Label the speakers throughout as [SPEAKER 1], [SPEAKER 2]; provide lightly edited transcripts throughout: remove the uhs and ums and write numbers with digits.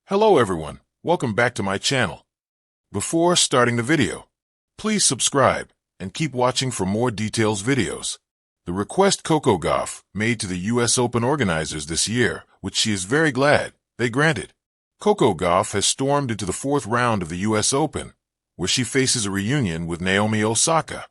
[SPEAKER 1] Hello everyone, welcome back to my channel. Before starting the video, please subscribe and keep watching for more details videos. The request Coco Gauff made to the US Open organizers this year, which she is very glad they granted. Coco Gauff has stormed into the fourth round of the US Open, where she faces a reunion with Naomi Osaka.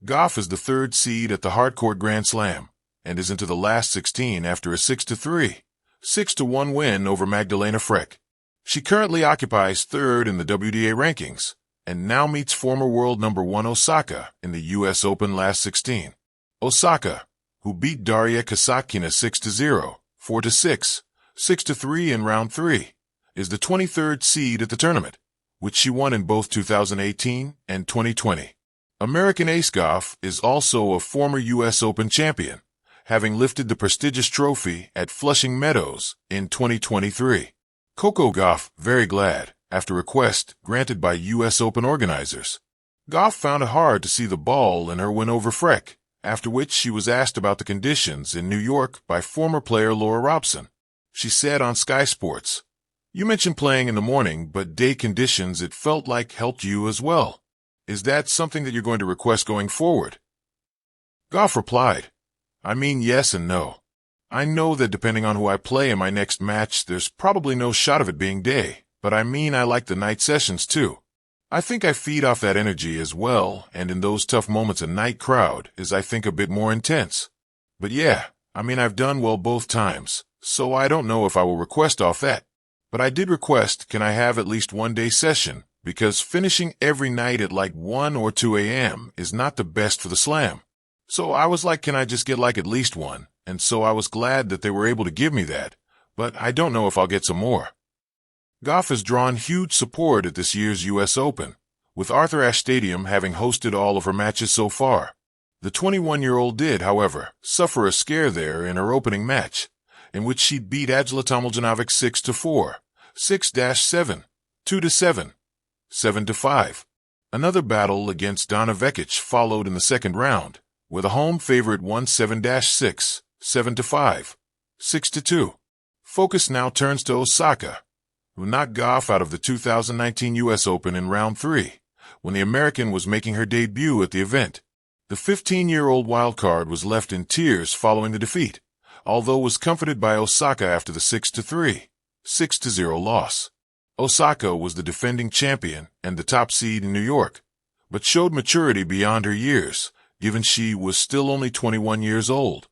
[SPEAKER 1] Gauff is the third seed at the hardcourt Grand Slam and is into the last 16 after a 6-3, 6-1 win over Magdalena Frech. She currently occupies third in the WTA rankings and now meets former world number 1 Osaka in the US Open last 16. Osaka, who beat Daria Kasatkina 6-0, 4-6, 6-3 in round 3, is the 23rd seed at the tournament, which she won in both 2018 and 2020. American ace Gauff is also a former US Open champion, having lifted the prestigious trophy at Flushing Meadows in 2023. Coco Gauff very glad after request granted by US Open organizers. Gauff found it hard to see the ball in her win over Frech, after which she was asked about the conditions in New York by former player Laura Robson. She said on Sky Sports, "You mentioned playing in the morning, but day conditions it felt like helped you as well. Is that something that you're going to request going forward?" Gauff replied, "I mean yes and no. I know that depending on who I play in my next match, there's probably no shot of it being day, but I mean I like the night sessions too. I think I feed off that energy as well, and in those tough moments a night crowd is I think a bit more intense. But yeah, I mean I've done well both times, so I don't know if I will request off that. But I did request can I have at least one day session, because finishing every night at like 1 or 2 a.m. is not the best for the slam. So I was like, can I just get like at least one? And so I was glad that they were able to give me that, but I don't know if I'll get some more." Gauff has drawn huge support at this year's US Open, with Arthur Ashe Stadium having hosted all of her matches so far. The 21-year-old did, however, suffer a scare there in her opening match, in which she beat Ajla Tomljanovic 6-4, 6-7, 2-7, 7-5. Another battle against Donna Vekic followed in the second round, where the home favorite won 7-6, 7-5, 6-2. Focus now turns to Osaka, who knocked Gauff out of the 2019 US Open in round 3, when the American was making her debut at the event. The 15-year-old wildcard was left in tears following the defeat, although was comforted by Osaka after the 6-3, 6-0 loss. Osaka was the defending champion and the top seed in New York, but showed maturity beyond her years, given she was still only 21 years old.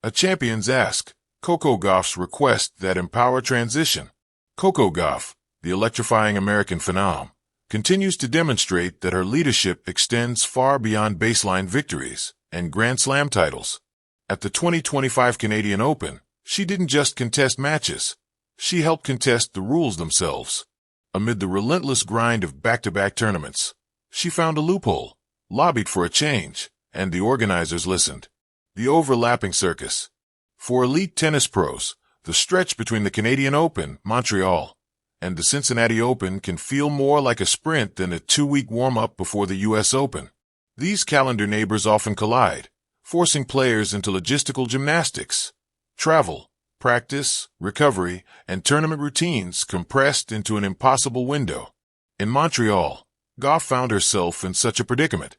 [SPEAKER 1] A champion's ask, Coco Gauff's request that empower transition. Coco Gauff, the electrifying American phenom, continues to demonstrate that her leadership extends far beyond baseline victories and Grand Slam titles. At the 2025 Canadian Open, she didn't just contest matches, she helped contest the rules themselves. Amid the relentless grind of back-to-back tournaments, she found a loophole, lobbied for a change, and the organizers listened. The overlapping circus. For elite tennis pros, the stretch between the Canadian Open, Montreal, and the Cincinnati Open can feel more like a sprint than a 2-week warm-up before the US Open. These calendar neighbors often collide, forcing players into logistical gymnastics, travel, practice, recovery, and tournament routines compressed into an impossible window. In Montreal, Gauff found herself in such a predicament,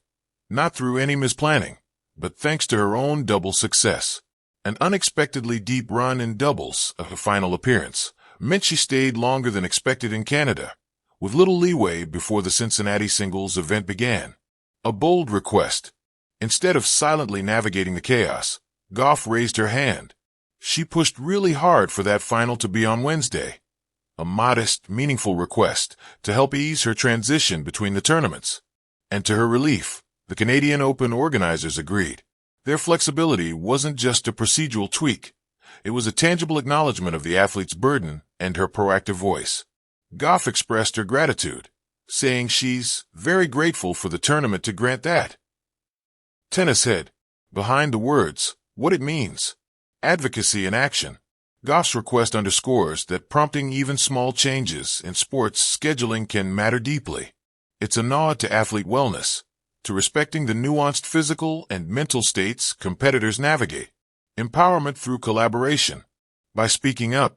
[SPEAKER 1] not through any misplanning, but thanks to her own double success. An unexpectedly deep run in doubles of her final appearance meant she stayed longer than expected in Canada, with little leeway before the Cincinnati singles event began. A bold request. Instead of silently navigating the chaos, Gauff raised her hand. She pushed really hard for that final to be on Wednesday. A modest, meaningful request to help ease her transition between the tournaments. And to her relief, the Canadian Open organizers agreed. Their flexibility wasn't just a procedural tweak. It was a tangible acknowledgement of the athlete's burden and her proactive voice. Gauff expressed her gratitude, saying she's very grateful for the tournament to grant that. Tennis head. Behind the words, what it means. Advocacy in action. Gauff's request underscores that prompting even small changes in sports scheduling can matter deeply. It's a nod to athlete wellness, to respecting the nuanced physical and mental states competitors navigate. Empowerment through collaboration. By speaking up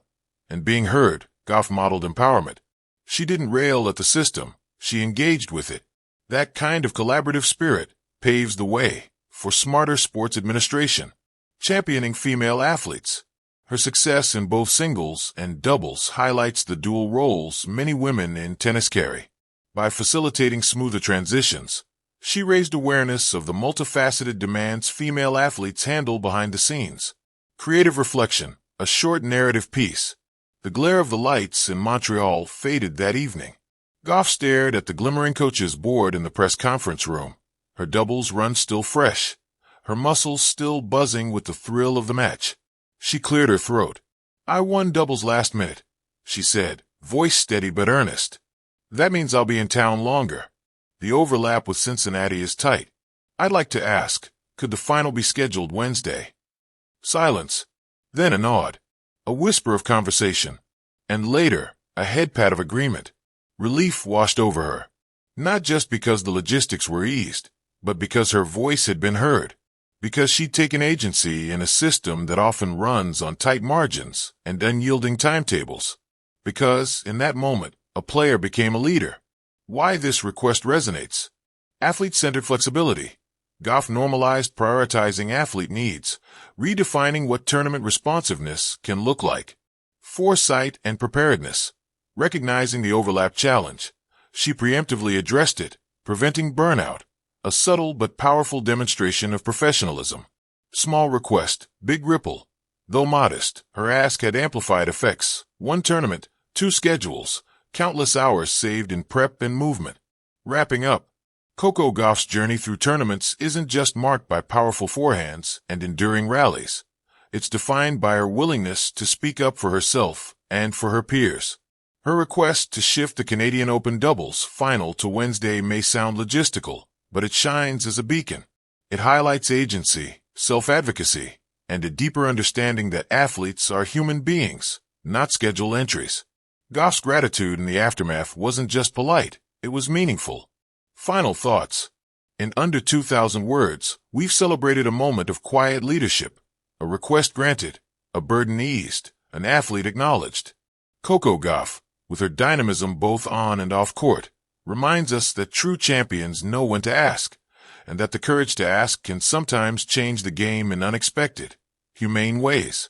[SPEAKER 1] and being heard, Gauff modeled empowerment. She didn't rail at the system, she engaged with it. That kind of collaborative spirit paves the way for smarter sports administration, championing female athletes. Her success in both singles and doubles highlights the dual roles many women in tennis carry. By facilitating smoother transitions, she raised awareness of the multifaceted demands female athletes handle behind the scenes. Creative reflection, a short narrative piece. The glare of the lights in Montreal faded that evening. Gauff stared at the glimmering coach's board in the press conference room, her doubles run still fresh, her muscles still buzzing with the thrill of the match. She cleared her throat. "I won doubles last minute," she said, voice steady but earnest. "That means I'll be in town longer. The overlap with Cincinnati is tight. I'd like to ask, could the final be scheduled Wednesday?" Silence. Then a nod. A whisper of conversation. And later, a head pat of agreement. Relief washed over her. Not just because the logistics were eased, but because her voice had been heard. Because she'd taken agency in a system that often runs on tight margins and unyielding timetables. Because, in that moment, a player became a leader. Why this request resonates. Athlete-centered flexibility. Gauff normalized prioritizing athlete needs, redefining what tournament responsiveness can look like. Foresight and preparedness. Recognizing the overlap challenge, she preemptively addressed it, preventing burnout. A subtle but powerful demonstration of professionalism. Small request, big ripple. Though modest, her ask had amplified effects. One tournament, two schedules, countless hours saved in prep and movement. Wrapping up, Coco Gauff's journey through tournaments isn't just marked by powerful forehands and enduring rallies. It's defined by her willingness to speak up for herself and for her peers. Her request to shift the Canadian Open doubles final to Wednesday may sound logistical, but it shines as a beacon. It highlights agency, self-advocacy, and a deeper understanding that athletes are human beings, not schedule entries. Gauff's gratitude in the aftermath wasn't just polite, it was meaningful. Final thoughts. In under 2,000 words, we've celebrated a moment of quiet leadership, a request granted, a burden eased, an athlete acknowledged. Coco Gauff, with her dynamism both on and off court, reminds us that true champions know when to ask, and that the courage to ask can sometimes change the game in unexpected, humane ways.